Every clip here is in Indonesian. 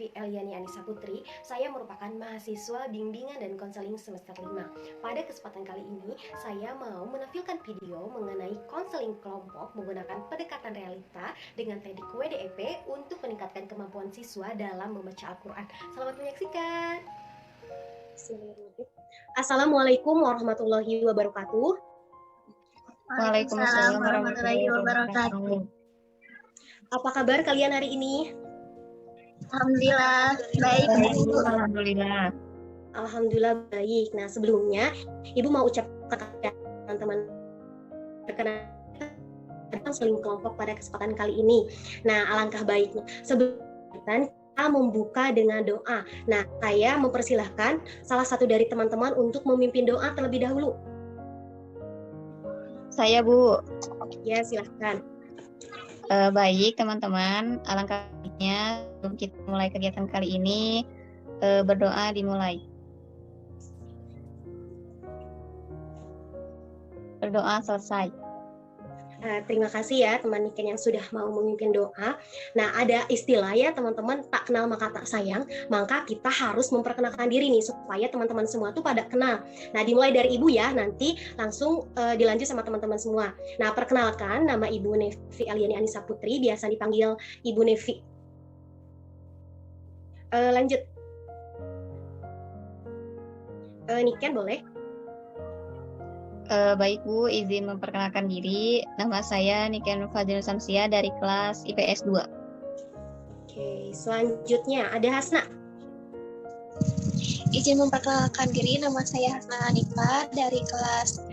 Nevi Eliani Anissa Putri. Saya merupakan mahasiswa bimbingan dan konseling semester 5. Pada kesempatan kali ini, saya mau menampilkan video mengenai konseling kelompok menggunakan pendekatan realita dengan teknik WDEP untuk meningkatkan kemampuan siswa dalam membaca Al-Quran. Selamat menyaksikan. Assalamualaikum warahmatullahi wabarakatuh. Waalaikumsalam warahmatullahi wabarakatuh. Apa kabar kalian hari ini? Alhamdulillah baik. Alhamdulillah. Alhamdulillah baik. Nah, sebelumnya Ibu mau ucapkan kepada teman-teman perkenalan konseling kelompok pada kesempatan kali ini. Nah, alangkah baiknya sebelum kita membuka dengan doa. Nah, saya mempersilahkan salah satu dari teman-teman untuk memimpin doa terlebih dahulu. Saya, Bu. Ya, silahkan. Baik, teman-teman. Alangkah baiknya sebelum kita mulai kegiatan kali ini, berdoa dimulai. Berdoa selesai. Terima kasih ya teman Niken yang sudah mau memimpin doa. Nah, ada istilah ya teman-teman, tak kenal maka tak sayang. Maka kita harus memperkenalkan diri nih supaya teman-teman semua tuh pada kenal. Nah, dimulai dari Ibu ya, nanti langsung dilanjut sama teman-teman semua. Nah, perkenalkan, nama Ibu Nevi Eliani Anissa Putri, biasa dipanggil Ibu Nevi. Lanjut. Niken boleh? Baik, Bu, izin memperkenalkan diri. Nama saya Niken Fadil Samsia dari kelas IPS 2. Oke, selanjutnya ada Hasna. Izin memperkenalkan diri, nama saya Hasna Hanifa dari kelas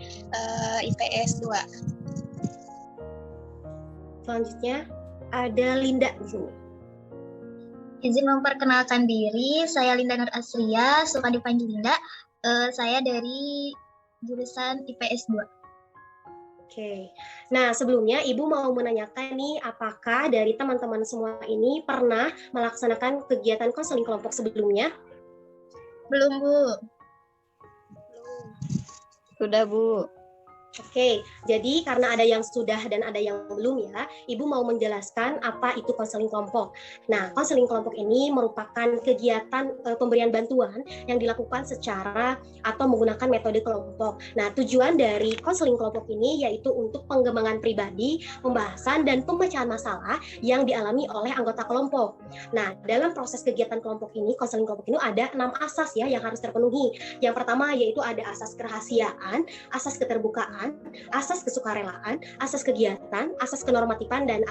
IPS 2. Selanjutnya ada Linda di sini. Izin memperkenalkan diri, saya Linda Nur Asria, suka dipanggil Linda. Saya dari jurusan IPS 2. Oke, nah sebelumnya Ibu mau menanyakan nih, apakah dari teman-teman semua ini pernah melaksanakan kegiatan konseling kelompok sebelumnya? Belum, Bu. Sudah, Bu. Oke, jadi karena ada yang sudah dan ada yang belum ya, Ibu mau menjelaskan apa itu konseling kelompok. Nah, konseling kelompok ini merupakan kegiatan pemberian bantuan yang dilakukan secara atau menggunakan metode kelompok. Nah, tujuan dari konseling kelompok ini yaitu untuk pengembangan pribadi, pembahasan, dan pemecahkan masalah yang dialami oleh anggota kelompok. Nah, dalam proses kegiatan kelompok ini, konseling kelompok ini ada 6 asas ya yang harus terpenuhi. Yang pertama yaitu ada asas kerahasiaan, asas keterbukaan, asas kesukarelaan, asas kegiatan, asas kenormatifan, dan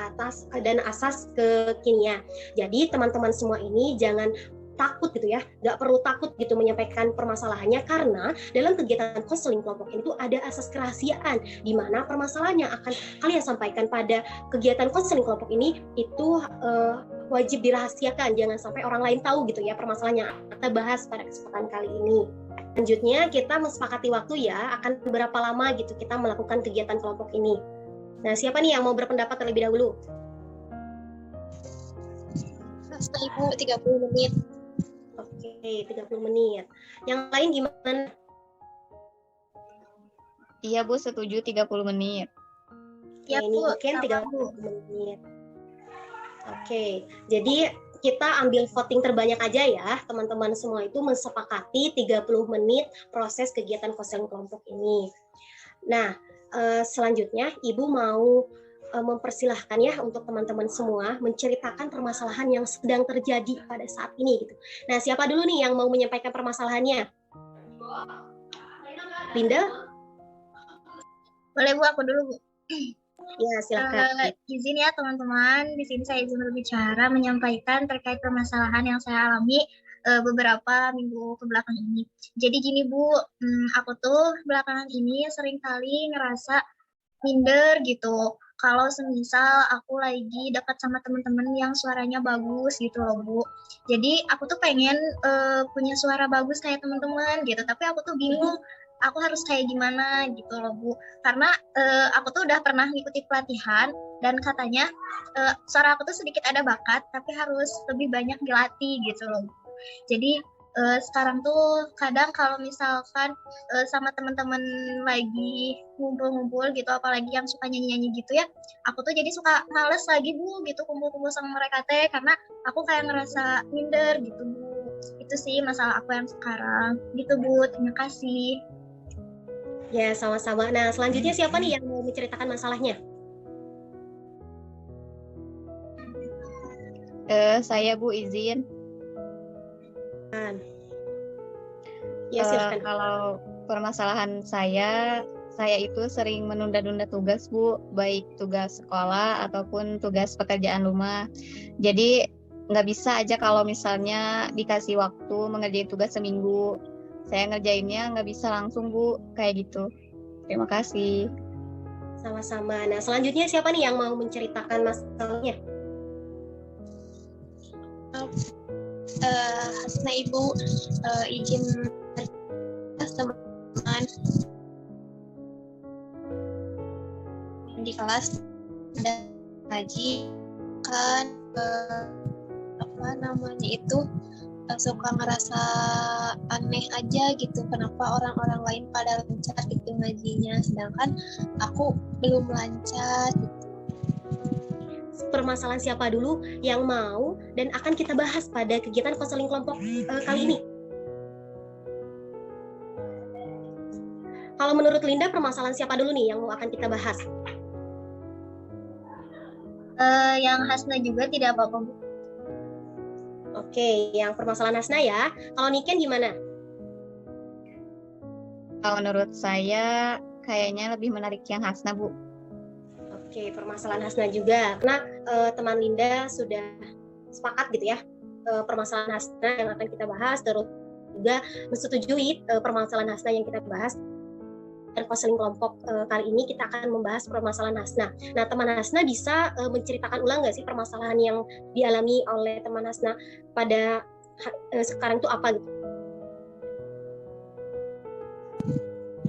asas kekinian. Jadi teman-teman semua ini jangan takut gitu ya, nggak perlu takut gitu menyampaikan permasalahannya, karena dalam kegiatan konseling kelompok ini tuh ada asas kerahasiaan di mana permasalahan yang akan kalian sampaikan pada kegiatan konseling kelompok ini itu wajib dirahasiakan, jangan sampai orang lain tahu gitu ya permasalahan yang kita bahas pada kesempatan kali ini. Selanjutnya kita mensepakati waktu ya, akan berapa lama gitu kita melakukan kegiatan kelompok ini. Nah, siapa nih yang mau berpendapat terlebih dahulu? Ibu 30 menit. Oke, 30 menit. Yang lain gimana? Iya, Bu, setuju 30 menit. Ya, ini mungkin 30 menit. Oke, jadi kita ambil voting terbanyak aja ya, teman-teman semua itu mensepakati 30 menit proses kegiatan konseling kelompok ini. Nah, selanjutnya Ibu mau mempersilahkan ya untuk teman-teman semua menceritakan permasalahan yang sedang terjadi pada saat ini gitu. Nah, siapa dulu nih yang mau menyampaikan permasalahannya? Linda? Boleh, Bu, aku dulu, Bu. Ya, silakan. Izin ya teman-teman, di sini saya izin berbicara menyampaikan terkait permasalahan yang saya alami beberapa minggu kebelakang ini. Jadi gini, Bu, aku tuh belakangan ini sering kali ngerasa minder gitu. Kalau semisal aku lagi dekat sama teman-teman yang suaranya bagus gitu loh, Bu. Jadi aku tuh pengen punya suara bagus kayak teman-teman gitu, tapi aku tuh bingung aku harus kayak gimana gitu loh, Bu. Karena aku tuh udah pernah ngikuti pelatihan dan katanya suara aku tuh sedikit ada bakat, tapi harus lebih banyak dilatih gitu loh, Bu. Jadi sekarang tuh kadang kalau misalkan sama teman-teman lagi ngumpul-ngumpul gitu, apalagi yang suka nyanyi-nyanyi gitu ya, aku tuh jadi suka males lagi Bu gitu kumpul-kumpul sama mereka teh, karena aku kayak ngerasa minder gitu Bu. Itu sih masalah aku yang sekarang gitu Bu. Terima kasih. Ya, sama-sama. Nah, selanjutnya siapa nih yang mau menceritakan masalahnya? Saya Bu izin. Ya, silakan. Kalau permasalahan saya itu sering menunda-nunda tugas Bu, baik tugas sekolah ataupun tugas pekerjaan rumah. Jadi nggak bisa aja kalau misalnya dikasih waktu mengerjain tugas seminggu, saya ngerjainnya nggak bisa langsung Bu, kayak gitu. Terima kasih. Sama-sama. Nah, selanjutnya siapa nih yang mau menceritakan masalahnya? Hasna Ibu, izin teman-teman di kelas dan ngaji kan apa namanya itu suka ngerasa aneh aja gitu, kenapa orang-orang lain pada lancar gitu ngajinya sedangkan aku belum lancar gitu. Permasalahan siapa dulu yang mau dan akan kita bahas pada kegiatan konseling kelompok kali ini? Kalau menurut Linda, permasalahan siapa dulu nih yang akan kita bahas? Yang Hasna juga tidak apa-apa Bu. Oke, yang permasalahan Hasna ya. Kalau Niken gimana? Kalau menurut saya kayaknya lebih menarik yang Hasna Bu. Oke, permasalahan Hasna juga. Karena teman Linda sudah sepakat gitu ya. Permasalahan Hasna yang akan kita bahas, terus juga menyetujui permasalahan Hasna yang kita bahas. Dan konseling kelompok kali ini kita akan membahas permasalahan Hasna. Nah, teman Hasna bisa menceritakan ulang nggak sih permasalahan yang dialami oleh teman Hasna pada sekarang itu apa gitu?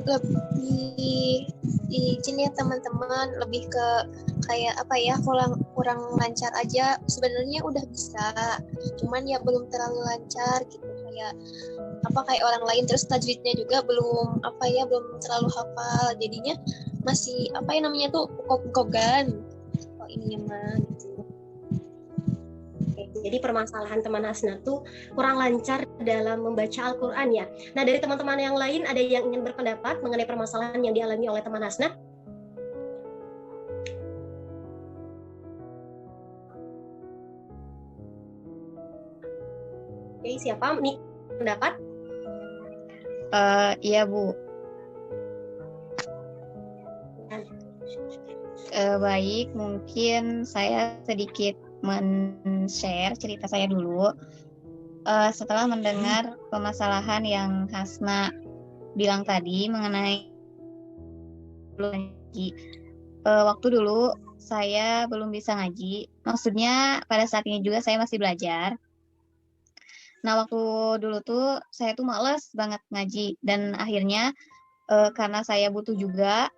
Lebih izin ya teman-teman, lebih ke kayak apa ya, kurang lancar aja, sebenarnya udah bisa cuman ya belum terlalu lancar gitu, kayak orang lain, terus tajwidnya juga belum terlalu hafal, jadinya masih tuh ukok-ukokan kalau ininya mah gitu. Jadi permasalahan teman Hasna tuh kurang lancar dalam membaca Al-Quran ya. Nah, dari teman-teman yang lain ada yang ingin berpendapat mengenai permasalahan yang dialami oleh teman Hasna? Oke, siapa nih pendapat? Iya Bu. Baik, mungkin saya sedikit men-share cerita saya dulu. Setelah mendengar permasalahan yang Hasna bilang tadi mengenai ngaji, waktu dulu saya belum bisa ngaji. Maksudnya pada saat ini juga saya masih belajar. Nah, waktu dulu tuh saya tuh males banget ngaji dan akhirnya karena saya butuh juga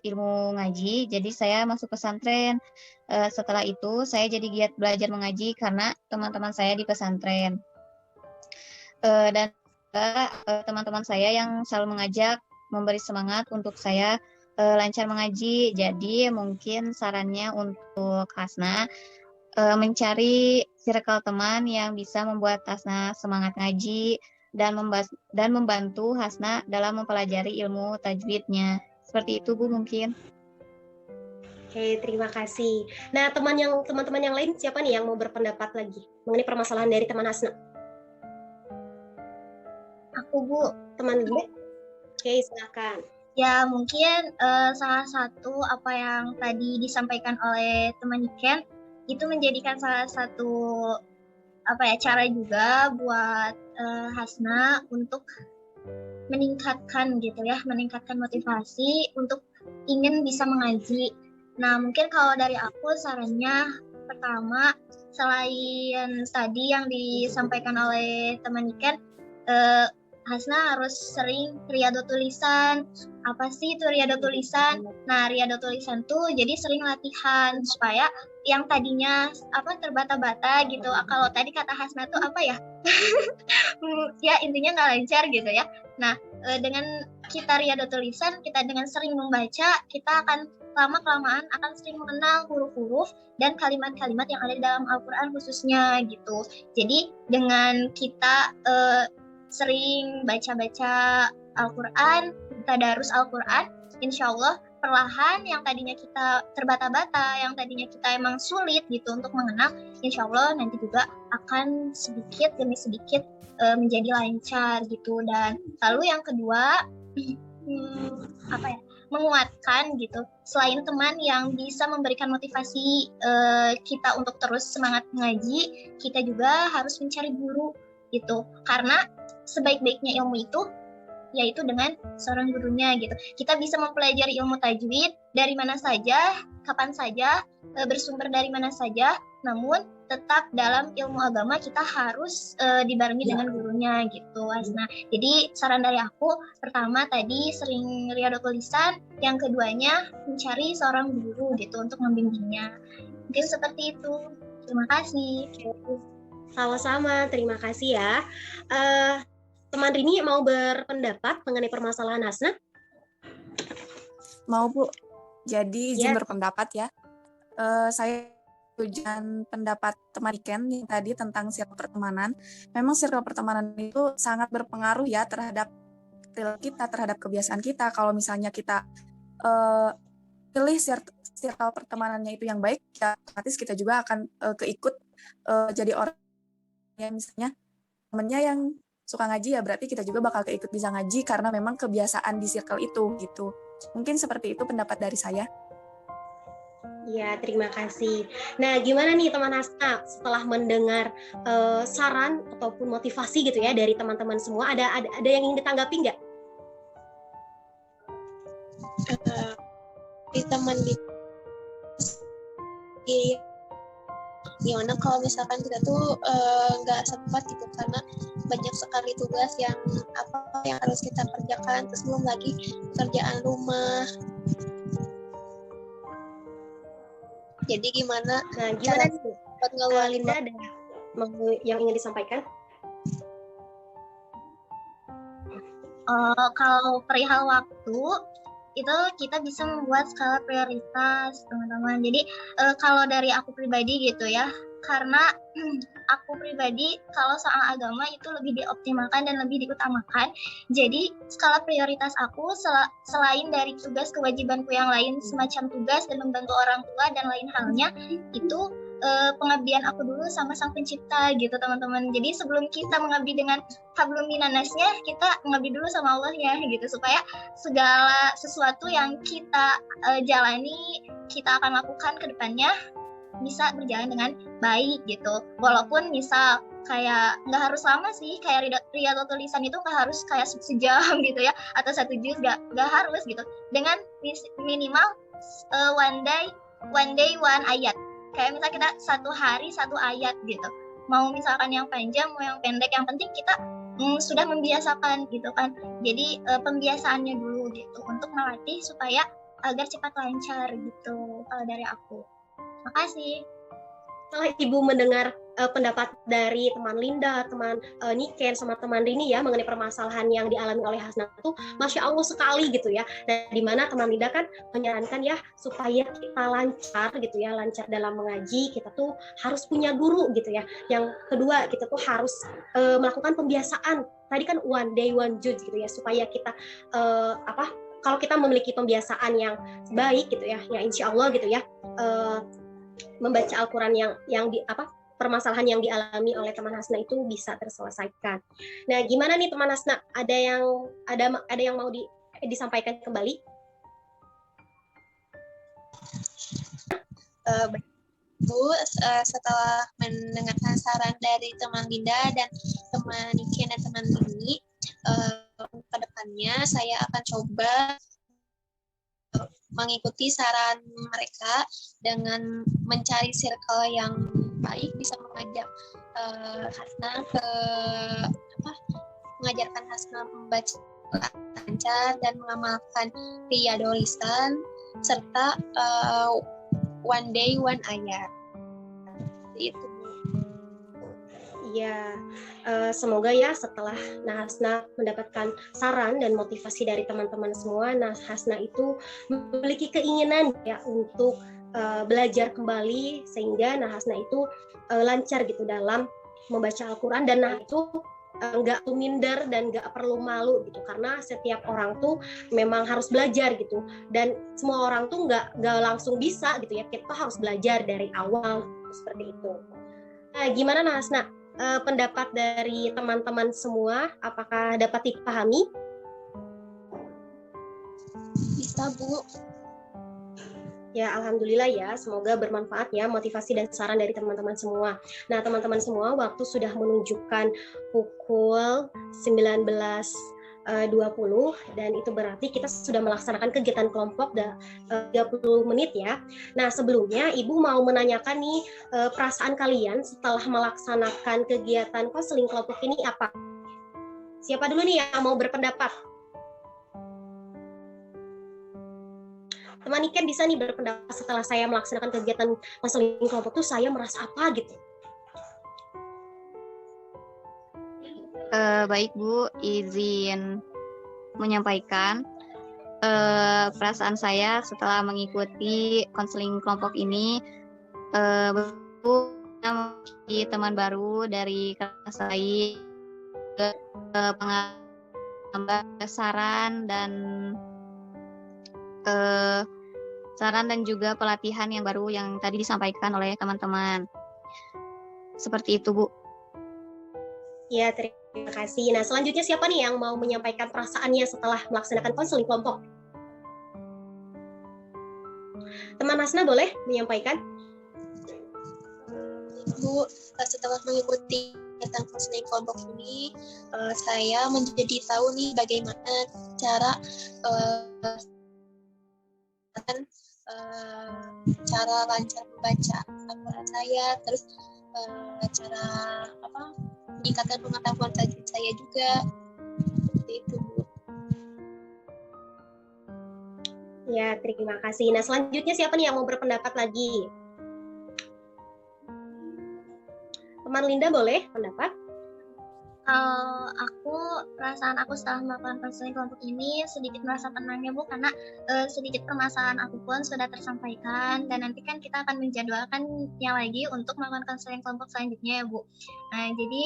ilmu ngaji, jadi saya masuk pesantren. Setelah itu saya jadi giat belajar mengaji karena teman-teman saya di pesantren. Dan teman-teman saya yang selalu mengajak, memberi semangat untuk saya lancar mengaji. Jadi mungkin sarannya untuk Hasna mencari circle teman yang bisa membuat Hasna semangat ngaji dan membantu Hasna dalam mempelajari ilmu tajwidnya. Seperti itu Bu mungkin. Oke, terima kasih. Nah, teman-teman yang lain siapa nih yang mau berpendapat lagi mengenai permasalahan dari teman Hasna? Aku Bu. Teman Linda? Oke, silakan. Ya, mungkin salah satu apa yang tadi disampaikan oleh teman Niken itu menjadikan salah satu cara juga buat Hasna untuk meningkatkan motivasi untuk ingin bisa mengaji. Nah, mungkin kalau dari aku sarannya pertama, selain tadi yang disampaikan oleh teman Niken, Hasna harus sering riado tulisan. Apa sih itu riado tulisan? Nah, riado tulisan tuh jadi sering latihan supaya yang tadinya terbata-bata gitu. Kalau tadi kata Hasna tuh apa ya? Ya intinya nggak lancar gitu ya. Nah, dengan kita riado tulisan, kita dengan sering membaca, kita akan lama-kelamaan akan sering mengenal huruf-huruf dan kalimat-kalimat yang ada di dalam Al-Quran khususnya gitu. Jadi dengan kita sering baca-baca Al-Quran, tadarus Al-Quran, insya Allah perlahan yang tadinya kita terbata-bata, yang tadinya kita emang sulit gitu untuk mengenal, insya Allah nanti juga akan sedikit demi sedikit menjadi lancar gitu. Dan lalu yang kedua, menguatkan gitu. Selain teman yang bisa memberikan motivasi kita untuk terus semangat mengaji, kita juga harus mencari guru gitu. Karena sebaik-baiknya ilmu itu yaitu dengan seorang gurunya gitu. Kita bisa mempelajari ilmu tajwid dari mana saja, kapan saja, bersumber dari mana saja, namun tetap dalam ilmu agama kita harus dibarengi dengan gurunya gitu, Hasna. Jadi saran dari aku, pertama tadi sering riado tulisan, yang keduanya mencari seorang guru gitu untuk membimbingnya. Mungkin seperti itu. Terima kasih. Sama-sama, terima kasih ya. Teman Rini mau berpendapat mengenai permasalahan Hasna? Mau, Bu. Jadi izin Ya. berpendapat ya. Saya tujuan pendapat teman Iken yang tadi tentang circle pertemanan. Memang circle pertemanan itu sangat berpengaruh ya terhadap kita, terhadap kebiasaan kita. Kalau misalnya kita pilih circle pertemanannya itu yang baik, ya otomatis kita juga akan keikut jadi orang yang misalnya temennya yang suka ngaji, ya berarti kita juga bakal keikut bisa ngaji karena memang kebiasaan di circle itu gitu. Mungkin seperti itu pendapat dari saya. Ya, terima kasih. Nah, gimana nih teman Hasna setelah mendengar saran ataupun motivasi gitu ya dari teman-teman semua, ada yang ingin ditanggapi nggak? Di teman gimana kalau misalkan kita tuh nggak sempat gitu karena banyak sekali tugas yang harus kita kerjakan, terus belum lagi kerjaan rumah. Jadi gimana? Nah, gimana nih? Buat ngeluarin Linda ada yang ingin disampaikan? Kalau perihal waktu itu kita bisa membuat skala prioritas, teman-teman. Jadi kalau dari aku pribadi gitu ya, karena aku pribadi kalau soal agama itu lebih dioptimalkan dan lebih diutamakan. Jadi skala prioritas aku selain dari tugas kewajibanku yang lain semacam tugas dan membantu orang tua dan lain halnya, itu pengabdian aku dulu sama Sang Pencipta gitu, teman-teman. Jadi sebelum kita mengabdi dengan hablum minannasnya, kita mengabdi dulu sama Allah ya gitu, supaya segala sesuatu yang kita jalani, kita akan lakukan ke depannya bisa berjalan dengan baik gitu. Walaupun misal kayak nggak harus lama sih, kayak riado tulisan itu nggak harus kayak sejam gitu ya, atau 1 juz, nggak harus gitu. Dengan minimal one day one ayat. Kayak misal kita 1 hari 1 ayat gitu. Mau misalkan yang panjang, mau yang pendek, yang penting kita sudah membiasakan gitu kan. Jadi pembiasaannya dulu gitu untuk melatih supaya agar cepat lancar gitu kalau dari aku. Makasih. Setelah Ibu mendengar pendapat dari teman Linda, teman Niken, sama teman Rini ya mengenai permasalahan yang dialami oleh Hasna itu, Masya Allah sekali gitu ya. Dan di mana teman Linda kan menyarankan ya supaya kita lancar gitu ya, lancar dalam mengaji, kita tuh harus punya guru gitu ya. Yang kedua, kita tuh harus melakukan pembiasaan. Tadi kan one day one juz gitu ya, supaya kita kalau kita memiliki pembiasaan yang baik gitu ya, ya insya Allah gitu ya, membaca Al-Quran yang permasalahan yang dialami oleh teman Hasna itu bisa terselesaikan. Nah, gimana nih teman Hasna? Ada yang mau disampaikan kembali? Bu, setelah mendengarkan saran dari teman Linda dan teman Niken dan teman Lini, ke depannya saya akan coba mengikuti saran mereka dengan mencari circle yang baik, bisa mengajak Hasna ke mengajarkan Hasna membaca lancar dan mengamalkan riyadhul lisan serta one day one ayat. Itu. Ya, semoga ya setelah Nahasna mendapatkan saran dan motivasi dari teman-teman semua, Nahasna itu memiliki keinginan ya untuk belajar kembali sehingga Nahasna itu lancar gitu dalam membaca Al-Quran, dan itu nggak minder dan nggak perlu malu gitu, karena setiap orang tuh memang harus belajar gitu, dan semua orang tuh nggak langsung bisa gitu ya, kita harus belajar dari awal seperti itu. Nah, gimana Nahasna? Pendapat dari teman-teman semua, apakah dapat dipahami? Bisa, Bu. Ya, alhamdulillah ya. Semoga bermanfaat ya motivasi dan saran dari teman-teman semua. Nah, teman-teman semua, waktu sudah menunjukkan pukul 19.20 dan itu berarti kita sudah melaksanakan kegiatan kelompok 30 menit ya. Nah, sebelumnya Ibu mau menanyakan nih perasaan kalian setelah melaksanakan kegiatan konseling kelompok ini apa? Siapa dulu nih yang mau berpendapat? Teman Niken bisa nih berpendapat, setelah saya melaksanakan kegiatan konseling kelompok itu saya merasa apa gitu? Baik Bu, izin menyampaikan perasaan saya setelah mengikuti konseling kelompok ini. Bu, teman baru dari kelas saya, pengalaman, saran dan juga pelatihan yang baru yang tadi disampaikan oleh teman-teman. Seperti itu, Bu. Ya, terima kasih. Nah, selanjutnya siapa nih yang mau menyampaikan perasaannya setelah melaksanakan konseling kelompok? Teman Hasna boleh menyampaikan? Bu, setelah mengikuti kegiatan konseling kelompok ini, saya menjadi tahu nih bagaimana cara cara lancar membaca Al-Quran saya, terus cara meningkatkan pengetahuan tajwid saya juga. Seperti itu, Bu. Ya, terima kasih. Nah, selanjutnya siapa nih yang mau berpendapat lagi? Teman Linda boleh pendapat? Perasaan aku setelah melakukan konseling kelompok ini sedikit merasa tenang ya Bu, karena sedikit permasalahan aku pun sudah tersampaikan, dan nanti kan kita akan menjadwalkannya lagi untuk melakukan konseling kelompok selanjutnya ya Bu. Nah, jadi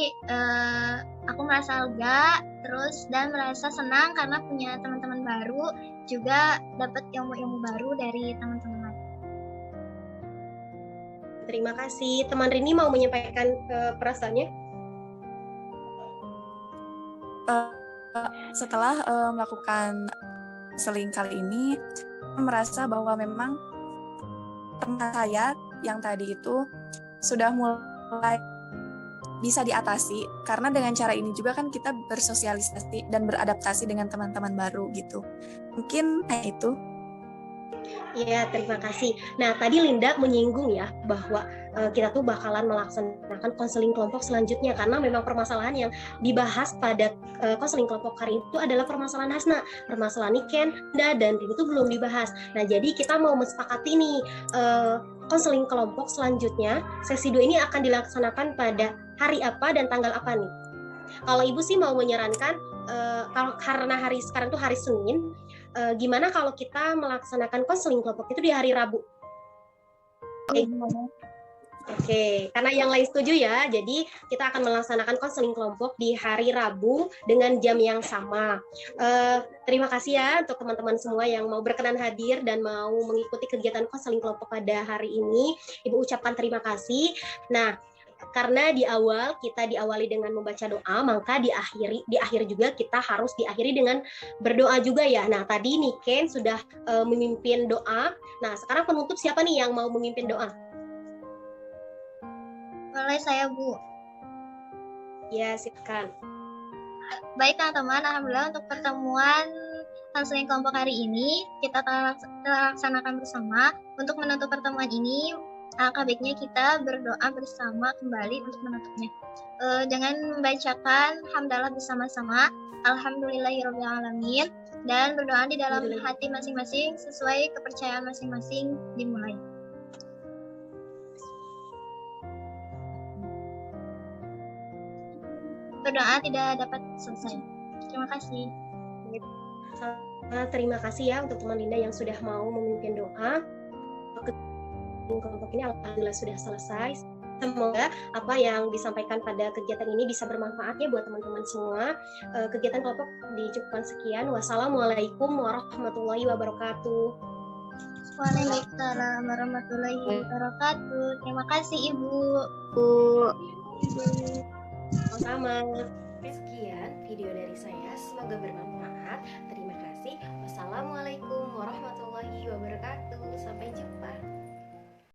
aku merasa lega terus dan merasa senang karena punya teman-teman baru, juga dapat ilmu-ilmu baru dari teman-teman. Terima kasih. Teman Rini mau menyampaikan perasaannya? Setelah melakukan konseling kali ini, merasa bahwa memang teman saya yang tadi itu sudah mulai bisa diatasi, karena dengan cara ini juga kan kita bersosialisasi dan beradaptasi dengan teman-teman baru gitu. Mungkin kayak itu. Ya, terima kasih. Nah, tadi Linda menyinggung ya bahwa kita tuh bakalan melaksanakan konseling kelompok selanjutnya, karena memang permasalahan yang dibahas pada konseling kelompok hari itu adalah permasalahan Hasna, permasalahan Niken, dan itu belum dibahas. Nah, jadi kita mau mensepakati nih konseling kelompok selanjutnya, sesi 2 ini akan dilaksanakan pada hari apa dan tanggal apa nih? Kalau Ibu sih mau menyarankan, karena hari sekarang tuh hari Senin, gimana kalau kita melaksanakan konseling kelompok itu di hari Rabu? Oke, karena yang lain setuju ya, jadi kita akan melaksanakan konseling kelompok di hari Rabu dengan jam yang sama. Terima kasih ya untuk teman-teman semua yang mau berkenan hadir dan mau mengikuti kegiatan konseling kelompok pada hari ini. Ibu ucapkan terima kasih. Nah, karena di awal kita diawali dengan membaca doa, maka di akhir juga kita harus diakhiri dengan berdoa juga ya. Nah, tadi Niken sudah memimpin doa. Nah, sekarang penutup siapa nih yang mau memimpin doa? Boleh saya, Bu. Ya, silakan. Baik teman-teman, alhamdulillah untuk pertemuan konseling kelompok hari ini kita telah laksanakan bersama. Untuk menutup pertemuan ini, Alangkah baiknya kita berdoa bersama kembali untuk menutupnya. Dengan membacakan hamdalah bersama-sama, alhamdulillahirobbilalamin, dan berdoa di dalam hati masing-masing sesuai kepercayaan masing-masing dimulai. Berdoa tidak dapat selesai. Terima kasih. Terima kasih ya untuk teman Linda yang sudah mau memimpin doa. Kelompok ini alhamdulillah sudah selesai. Semoga apa yang disampaikan pada kegiatan ini bisa bermanfaat ya buat teman-teman semua. Kegiatan kelompok dicukupkan sekian. Wassalamualaikum warahmatullahi wabarakatuh. Waalaikumsalam warahmatullahi wabarakatuh. Terima kasih Ibu. Sama. Sekian video dari saya, semoga bermanfaat. Terima kasih. Wassalamualaikum warahmatullahi wabarakatuh. Sampai jumpa.